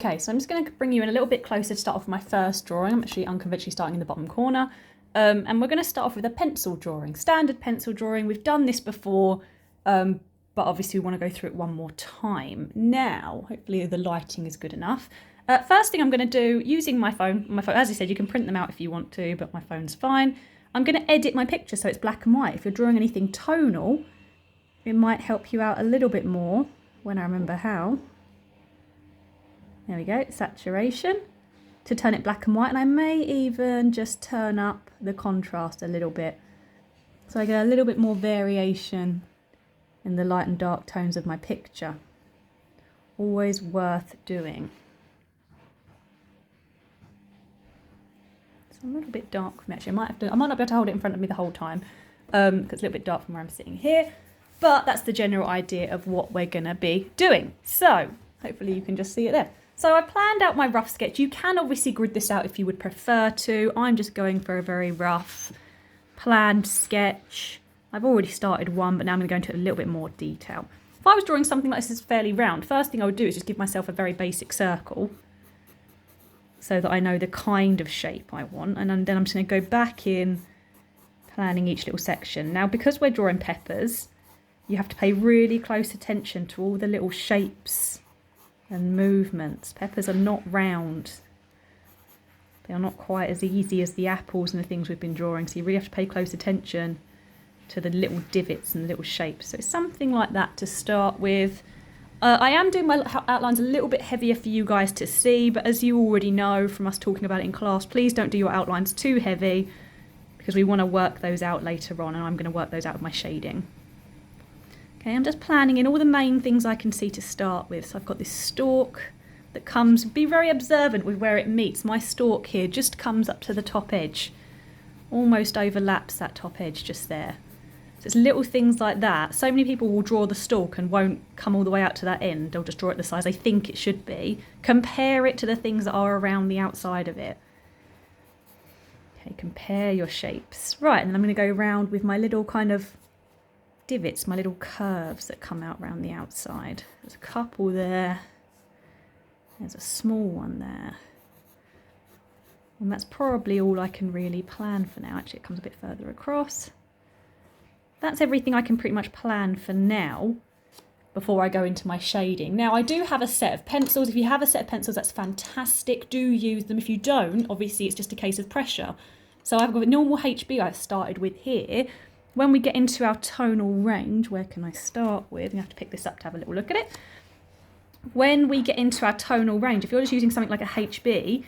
Okay, so I'm just going to bring you in a little bit closer to start off with my first drawing. I'm actually unconventionally starting in the bottom corner. And we're going to start off with a pencil drawing, standard pencil drawing. We've done this before, but obviously we want to go through it one more time. Now, hopefully the lighting is good enough. First thing I'm going to do, using my phone, as I said, you can print them out if you want to, but my phone's fine. I'm going to edit my picture so it's black and white. If you're drawing anything tonal, it might help you out a little bit more when I remember how. There we go, saturation, to turn it black and white, and I may even just turn up the contrast a little bit so I get a little bit more variation in the light and dark tones of my picture. Always worth doing. It's a little bit dark for me actually. I might not be able to hold it in front of me the whole time because it's a little bit dark from where I'm sitting here, but that's the general idea of what we're gonna be doing. So hopefully you can just see it there. So I planned out my rough sketch. You can obviously grid this out if you would prefer to. I'm just going for a very rough, planned sketch. I've already started one, but now I'm going to go into a little bit more detail. If I was drawing something like this is fairly round, first thing I would do is just give myself a very basic circle so that I know the kind of shape I want. And then I'm just going to go back in, planning each little section. Now, because we're drawing peppers, you have to pay really close attention to all the little shapes and movements. Peppers are not round. They are not quite as easy as the apples and the things we've been drawing, so you really have to pay close attention to the little divots and little shapes. So something like that to start with. I am doing my outlines a little bit heavier for you guys to see, but as you already know from us talking about it in class, please don't do your outlines too heavy because we want to work those out later on, and I'm going to work those out with my shading. Okay, I'm just planning in all the main things I can see to start with. So I've got this stalk that comes, be very observant with where it meets. My stalk here just comes up to the top edge, almost overlaps that top edge just there. So it's little things like that. So many people will draw the stalk and won't come all the way out to that end. They'll just draw it the size they think it should be. Compare it to the things that are around the outside of it. Okay, compare your shapes. Right, and then I'm going to go around with my little kind of divots, my little curves that come out around the outside. There's a couple there. There's a small one there. And that's probably all I can really plan for now. Actually, it comes a bit further across. That's everything I can pretty much plan for now before I go into my shading. Now, I do have a set of pencils. If you have a set of pencils, that's fantastic. Do use them. If you don't, obviously it's just a case of pressure. So I've got a normal HB I've started with here. When we get into our tonal range, where can I start with? You have to pick this up to have a little look at it. When we get into our tonal range, if you're just using something like a HB,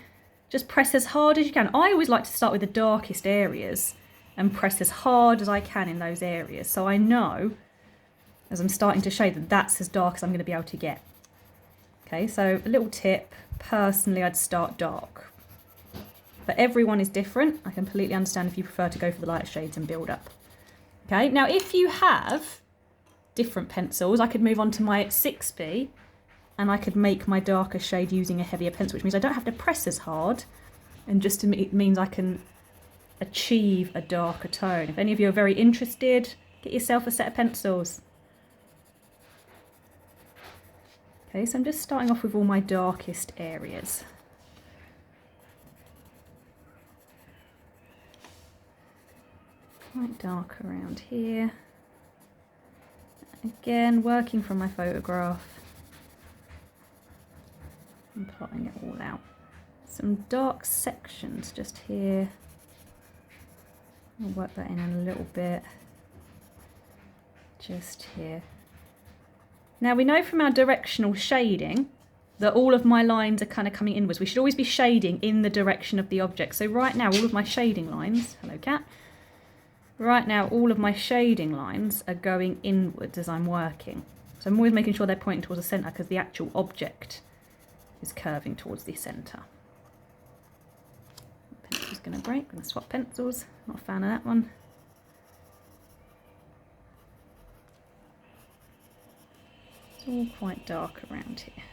just press as hard as you can. I always like to start with the darkest areas and press as hard as I can in those areas. So I know, as I'm starting to shade, that that's as dark as I'm going to be able to get. Okay, so a little tip, personally I'd start dark. But everyone is different. I completely understand if you prefer to go for the lighter shades and build up. Okay, now if you have different pencils, I could move on to my 6B and I could make my darker shade using a heavier pencil, which means I don't have to press as hard, and just it means I can achieve a darker tone. If any of you are very interested, get yourself a set of pencils. Okay, so I'm just starting off with all my darkest areas. Quite dark around here. Again, working from my photograph and plotting it all out. Some dark sections just here. I'll work that in a little bit. Just here. Now we know from our directional shading that all of my lines are kind of coming inwards. We should always be shading in the direction of the object. So right now all of my shading lines, hello cat, right now all of my shading lines are going inwards as I'm working. So I'm always making sure they're pointing towards the centre because the actual object is curving towards the centre. Pencil's going to break, I'm going to swap pencils, not a fan of that one. It's all quite dark around here.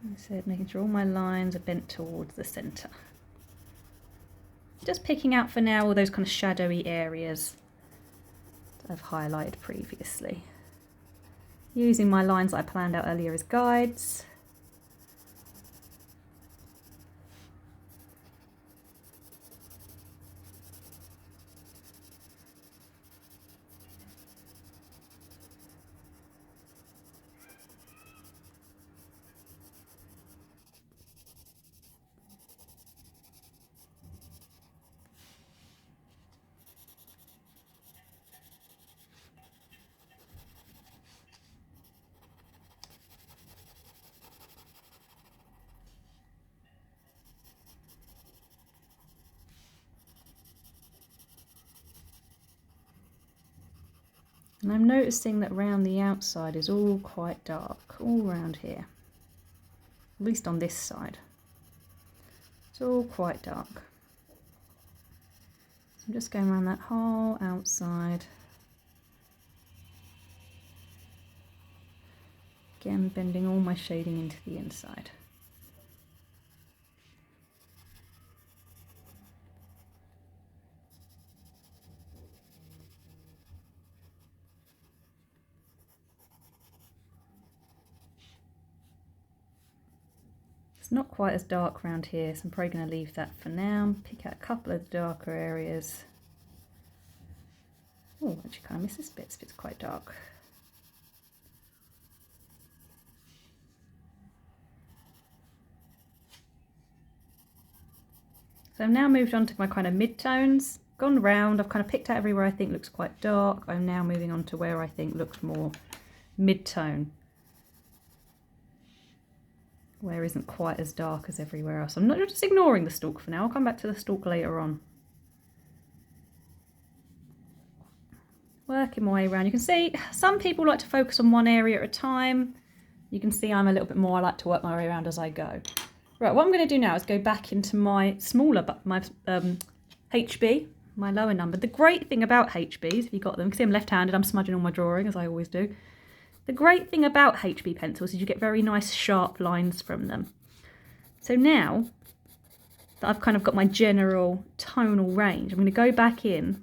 As I said, making sure all my lines are bent towards the centre. Just picking out for now all those kind of shadowy areas that I've highlighted previously. Using my lines that I planned out earlier as guides. And I'm noticing that around the outside is all quite dark, all around here. At least on this side. It's all quite dark. So I'm just going around that whole outside. Again, bending all my shading into the inside. It's not quite as dark around here, so I'm probably going to leave that for now. Pick out a couple of darker areas. Oh, actually kind of miss this bit, this bit's quite dark. So I've now moved on to my kind of mid-tones, gone round, I've kind of picked out everywhere I think looks quite dark. I'm now moving on to where I think looks more mid-tone, where isn't quite as dark as everywhere else. I'm not just ignoring the stalk for now, I'll come back to the stalk later on. Working my way around. You can see some people like to focus on one area at a time. You can see I'm a little bit more, I like to work my way around as I go. Right, what I'm going to do now is go back into my smaller, my HB, my lower number. The great thing about HBs, if you got them, because I'm left-handed, I'm smudging all my drawing as I always do. The great thing about HB pencils is you get very nice sharp lines from them. So now that I've kind of got my general tonal range, I'm going to go back in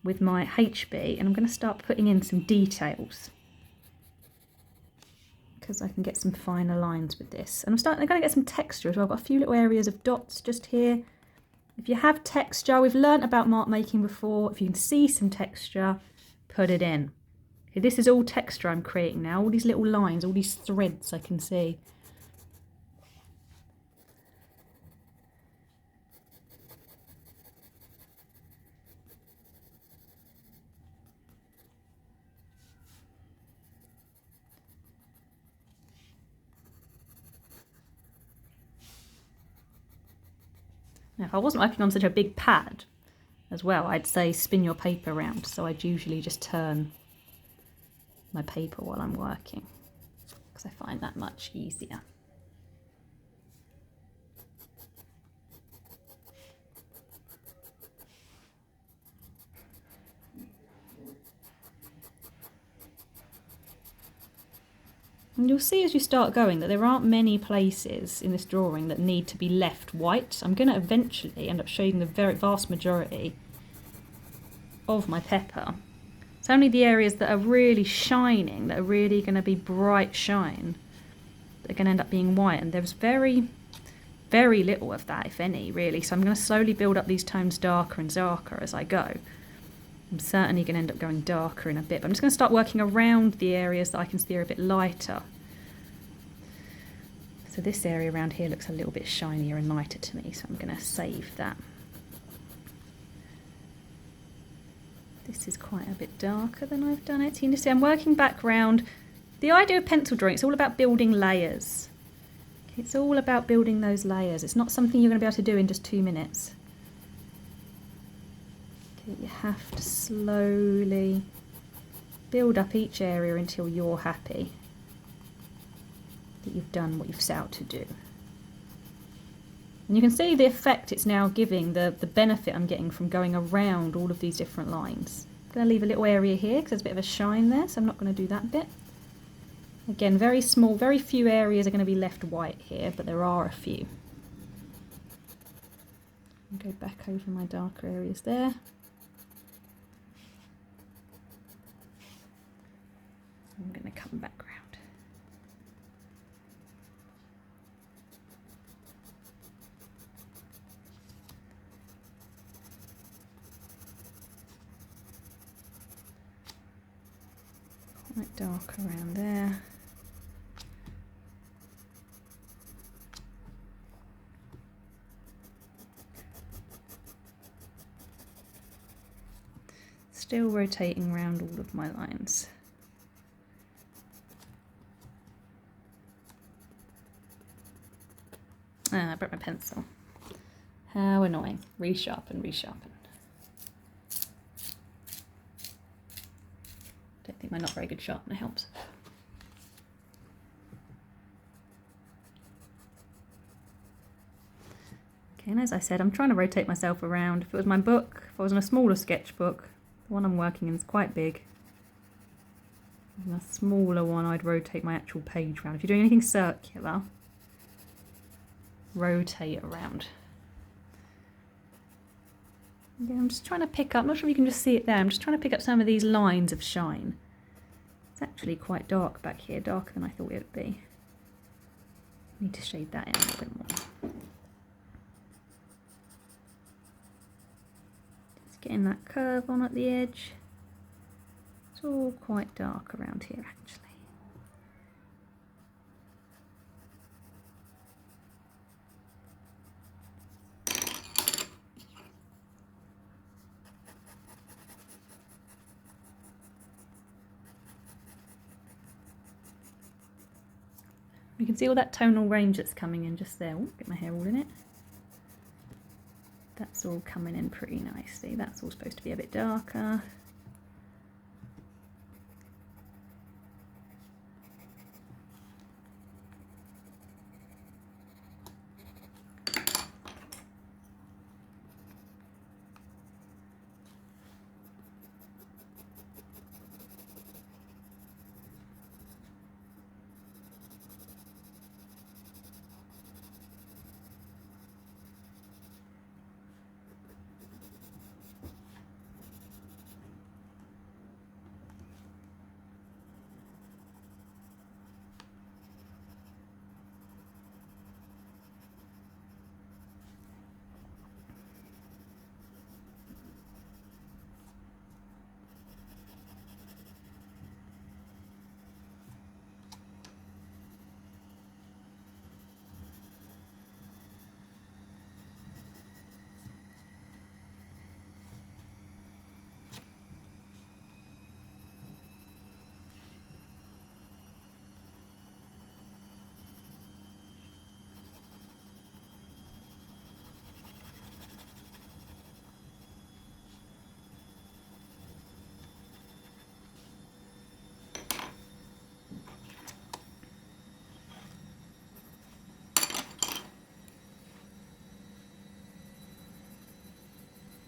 with my HB and I'm going to start putting in some details, because I can get some finer lines with this. And I'm going to get some texture as well. I've got a few little areas of dots just here. If you have texture, we've learnt about mark making before. If you can see some texture, put it in. Okay, this is all texture I'm creating now. All these little lines, all these threads I can see. Now, if I wasn't working on such a big pad as well, I'd say spin your paper around. So I'd usually just turn my paper while I'm working, because I find that much easier. And you'll see as you start going that there aren't many places in this drawing that need to be left white. I'm going to eventually end up shading the very vast majority of my pepper. It's only the areas that are really shining, that are really going to be bright shine, that are going to end up being white. And there's very, very little of that, if any, really. So I'm going to slowly build up these tones darker and darker as I go. I'm certainly going to end up going darker in a bit, but I'm just going to start working around the areas that I can see are a bit lighter. So this area around here looks a little bit shinier and lighter to me, so I'm going to save that. This is quite a bit darker than I've done it. So you can see I'm working back round. The idea of pencil drawing, it's all about building layers. It's all about building those layers. It's not something you're going to be able to do in just 2 minutes. You have to slowly build up each area until you're happy that you've done what you've set out to do. And you can see the effect it's now giving, the benefit I'm getting from going around all of these different lines. I'm going to leave a little area here because there's a bit of a shine there, so I'm not going to do that bit. Again, very small, very few areas are going to be left white here, but there are a few. I'll go back over my darker areas there. come back round. Quite dark around there. Still rotating around all of my lines. Ah, I broke my pencil. How annoying. Resharpen, resharpen. Don't think my not very good sharpener helps. Okay, and as I said, I'm trying to rotate myself around. If it was my book, if I was in a smaller sketchbook, the one I'm working in is quite big. In a smaller one, I'd rotate my actual page around. If you're doing anything circular, rotate around. Okay, I'm just trying to pick up, I'm not sure if you can just see it there, I'm just trying to pick up some of these lines of shine. It's actually quite dark back here, darker than I thought it would be. Need to shade that in a little bit more. Just getting that curve on at the edge. It's all quite dark around here actually. You can see all that tonal range that's coming in just there. Ooh, get my hair all in it. That's all coming in pretty nicely. That's all supposed to be a bit darker.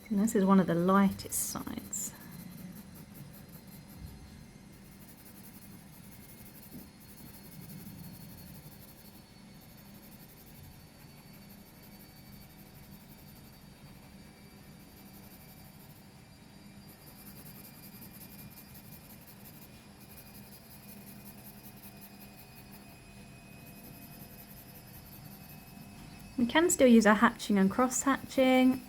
And this is one of the lightest sides. We can still use our hatching and cross hatching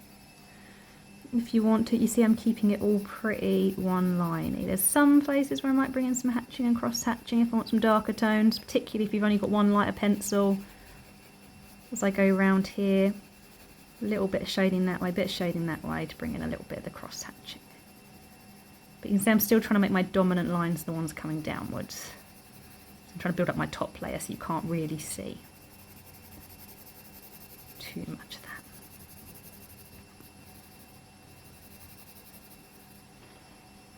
if you want to. You see I'm keeping it all pretty one-liney. There's some places where I might bring in some hatching and cross hatching if I want some darker tones, particularly if you've only got one lighter pencil. As I go around here, a little bit of shading that way, a bit of shading that way to bring in a little bit of the cross hatching. But you can see I'm still trying to make my dominant lines the ones coming downwards. I'm trying to build up my top layer so you can't really see too much of that.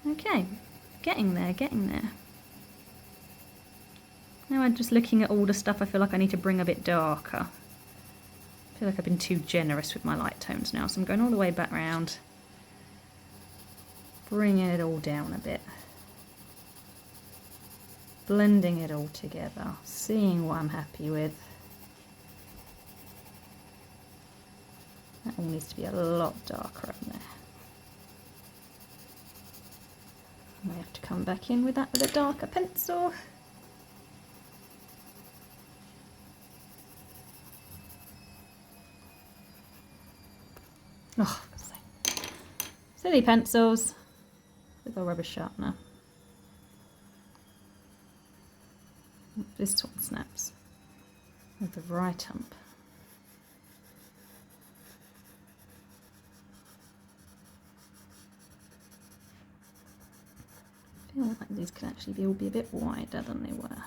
Okay, getting there, getting there. Now I'm just looking at all the stuff I feel like I need to bring a bit darker. I feel like I've been too generous with my light tones now, so I'm going all the way back round, bringing it all down a bit. Blending it all together, seeing what I'm happy with. That all needs to be a lot darker up there. I may have to come back in with that with a darker pencil. Oh, silly pencils with a rubber sharpener. This one snaps with the right hump. I feel like these could actually all be a bit wider than they were.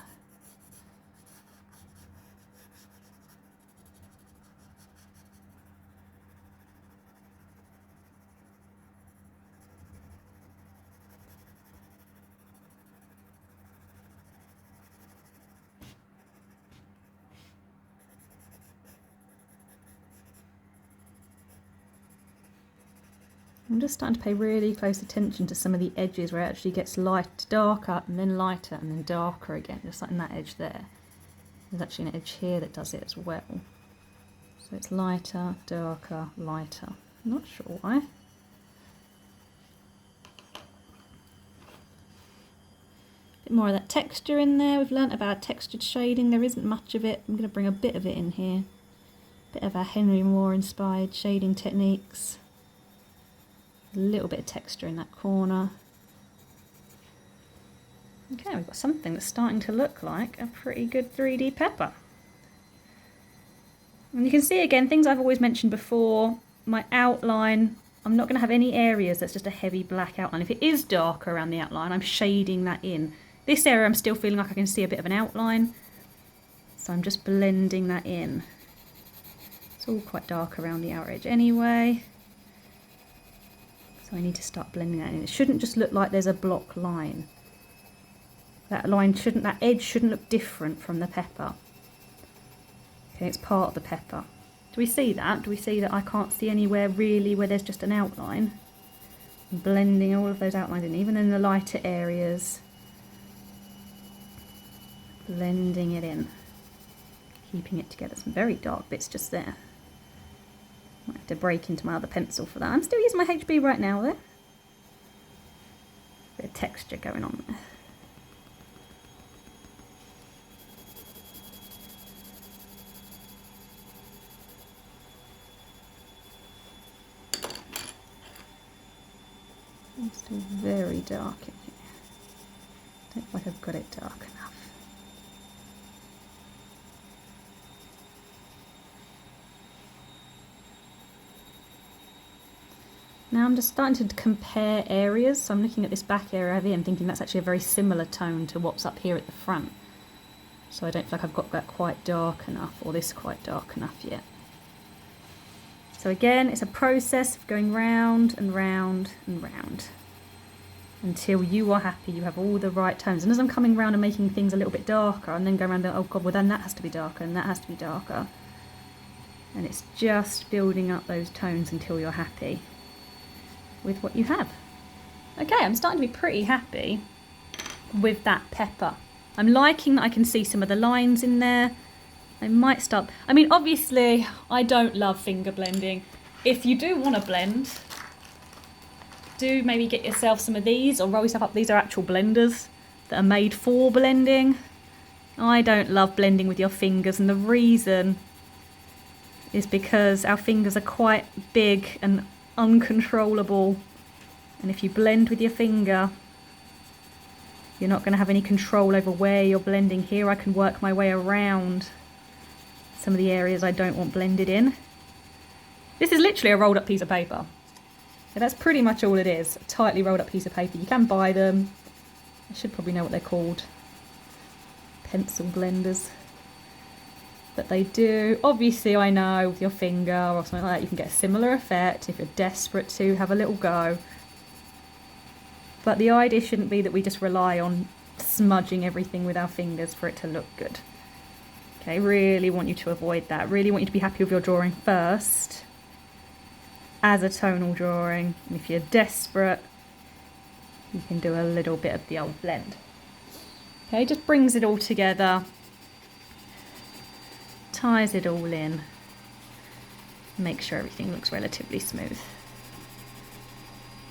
I'm just starting to pay really close attention to some of the edges where it actually gets darker and then lighter and then darker again, just like in that edge there. There's actually an edge here that does it as well. So it's lighter, darker, lighter. I'm not sure why. A bit more of that texture in there. We've learnt about textured shading. There isn't much of it. I'm going to bring a bit of it in here. A bit of our Henry Moore inspired shading techniques. A little bit of texture in that corner. Okay, we've got something that's starting to look like a pretty good 3D pepper. And you can see again, things I've always mentioned before, my outline, I'm not going to have any areas that's just a heavy black outline. If it is darker around the outline, I'm shading that in. This area I'm still feeling like I can see a bit of an outline, so I'm just blending that in. It's all quite dark around the outer edge anyway. So I need to start blending that in. It shouldn't just look like there's a block line. That edge shouldn't look different from the pepper. Okay, it's part of the pepper. Do we see that? Do we see that I can't see anywhere really where there's just an outline? I'm blending all of those outlines in, even in the lighter areas. Blending it in. Keeping it together. Some very dark bits just there. Might have to break into my other pencil for that. I'm still using my HB right now though. Bit of texture going on there. It's still very dark in here. Don't feel like I've got it dark enough. Now I'm just starting to compare areas, so I'm looking at this back area over here and thinking that's actually a very similar tone to what's up here at the front. So I don't feel like I've got that quite dark enough, or this quite dark enough yet. So again, it's a process of going round and round and round until you are happy you have all the right tones. And as I'm coming round and making things a little bit darker, and then going around, oh god, well then that has to be darker and that has to be darker. And it's just building up those tones until you're happy with what you have. Okay, I'm starting to be pretty happy with that pepper. I'm liking that I can see some of the lines in there. I might start, I mean obviously I don't love finger blending. If you do want to blend, do maybe get yourself some of these or roll yourself up. These are actual blenders that are made for blending. I don't love blending with your fingers, and the reason is because our fingers are quite big and uncontrollable, and if you blend with your finger you're not going to have any control over where you're blending. Here I can work my way around some of the areas I don't want blended in. This is literally a rolled up piece of paper. So that's pretty much all it is, a tightly rolled up piece of paper. You can buy them. I should probably know what they're called. Pencil blenders. But they do. Obviously I know with your finger or something like that you can get a similar effect if you're desperate to have a little go. But the idea shouldn't be that we just rely on smudging everything with our fingers for it to look good. Okay, really want you to avoid that. Really want you to be happy with your drawing first as a tonal drawing. And if you're desperate, you can do a little bit of the old blend. Okay, just brings it all together. Ties it all in. Make sure everything looks relatively smooth.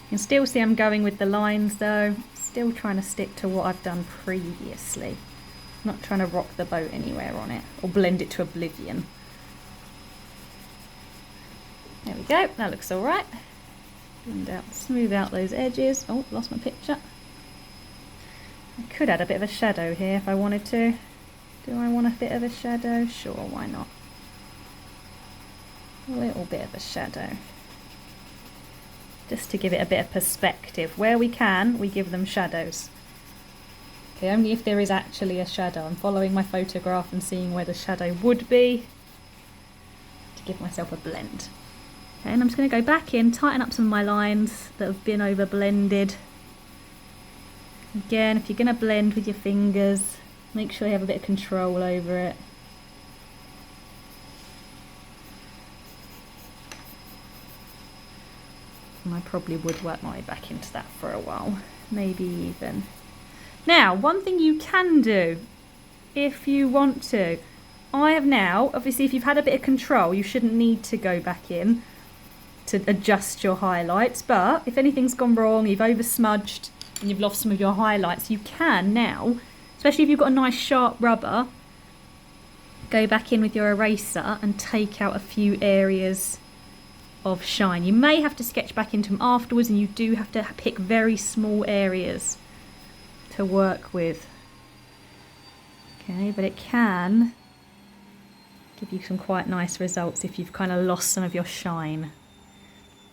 You can still see I'm going with the lines though. Still trying to stick to what I've done previously. Not trying to rock the boat anywhere on it or blend it to oblivion. There we go, that looks all right. Blend out, smooth out those edges. Oh, lost my picture. I could add a bit of a shadow here if I wanted to. Do I want a bit of a shadow? Sure, why not? A little bit of a shadow. Just to give it a bit of perspective. Where we can, we give them shadows. Okay, only if there is actually a shadow. I'm following my photograph and seeing where the shadow would be to give myself a blend. Okay, and I'm just going to go back in, tighten up some of my lines that have been over blended. Again, if you're going to blend with your fingers, make sure you have a bit of control over it. And I probably would work my way back into that for a while, maybe even. Now, one thing you can do, if you want to, I have now, obviously if you've had a bit of control, you shouldn't need to go back in to adjust your highlights, but if anything's gone wrong, you've over smudged and you've lost some of your highlights, you can now, especially if you've got a nice sharp rubber, go back in with your eraser and take out a few areas of shine. You may have to sketch back into them afterwards, and you do have to pick very small areas to work with. Okay, but it can give you some quite nice results if you've kind of lost some of your shine.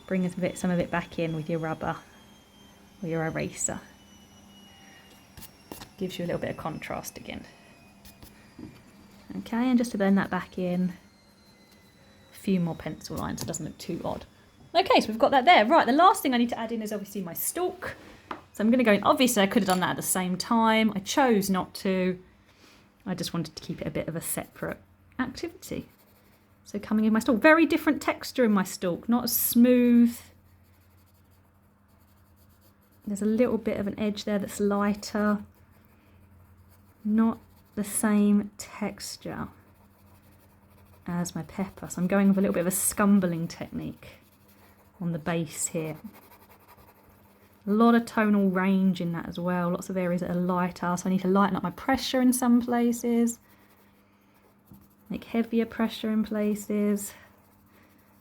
Bring some of it back in with your rubber or your eraser. Gives you a little bit of contrast again. Okay, and just to blend that back in, a few more pencil lines so it doesn't look too odd. Okay, so we've got that there. Right, the last thing I need to add in is obviously my stalk. So I'm going to go in. Obviously I could have done that at the same time. I chose not to. I just wanted to keep it a bit of a separate activity. So coming in my stalk, very different texture in my stalk, not as smooth. There's a little bit of an edge there that's lighter. Not the same texture as my pepper. So I'm going with a little bit of a scumbling technique on the base here. A lot of tonal range in that as well. Lots of areas that are lighter. So I need to lighten up my pressure in some places. Make heavier pressure in places.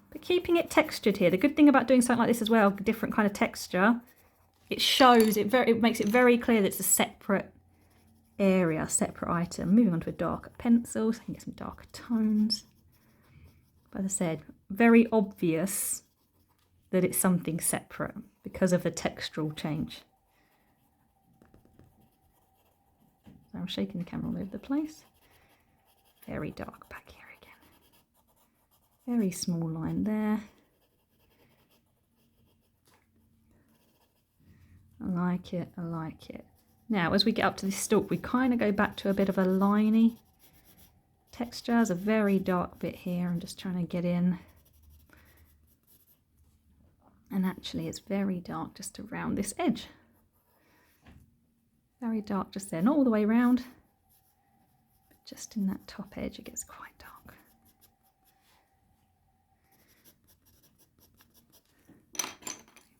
But keeping it textured here. The good thing about doing something like this as well, different kind of texture, it shows, it makes it very clear that it's a separate area, separate item. Moving on to a darker pencil so I can get some darker tones. But as I said, very obvious that it's something separate because of the textural change. So I'm shaking the camera all over the place. Very dark back here again. Very small line there. I like it, I like it. Now, as we get up to this stalk, we kind of go back to a bit of a liney texture. There's a very dark bit here. I'm just trying to get in. And actually, it's very dark just around this edge. Very dark just there. Not all the way around, but just in that top edge, it gets quite dark.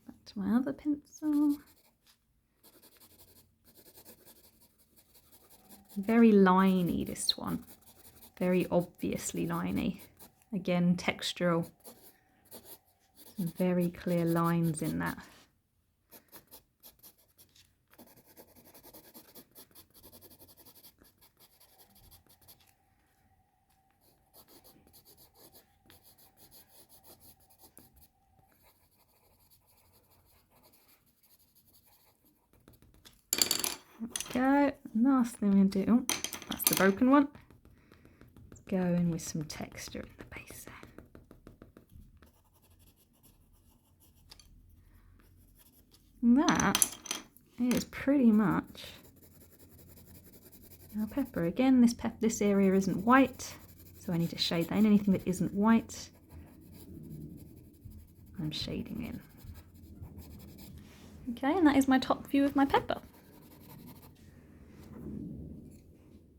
Back to my other pencil. Very liney, this one. Very obviously liney. Again, textural. Some very clear lines in that. Go. Last thing we do, oh, that's the broken one. Let's go in with some texture in the base there. And that is pretty much our pepper. Again, this area isn't white, so I need to shade that in. Anything that isn't white, I'm shading in. Okay, and that is my top view of my pepper.